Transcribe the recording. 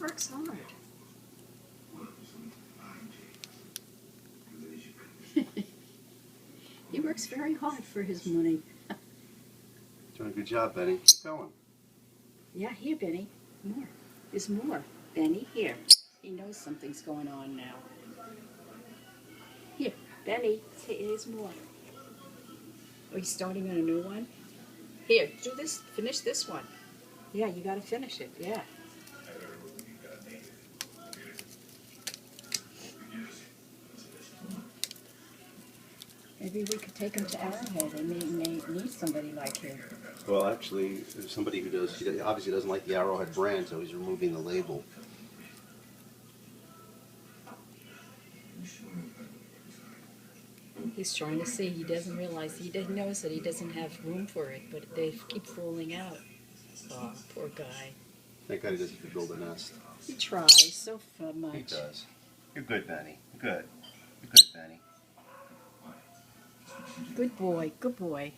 works hard. He works very hard for his money. Doing a good job, Benny. Keep going. Yeah, here, Benny. More. There's more. Benny, here. He knows something's going on now. Here, Benny, here's more. Oh, he's starting on a new one? Here, do this. Finish this one. Yeah, you got to finish it. Yeah. Maybe we could take him to Arrowhead. They may need somebody like him. Well, actually, there's somebody who does. He obviously doesn't like the Arrowhead brand, so he's removing the label. He's trying to see. He doesn't realize. He knows that he doesn't have room for it, but they keep falling out. Oh, poor guy. Thank God he doesn't build a nest. He tries so much. He does. You're good, Benny. Good. You're good, Benny. Good boy. Good boy.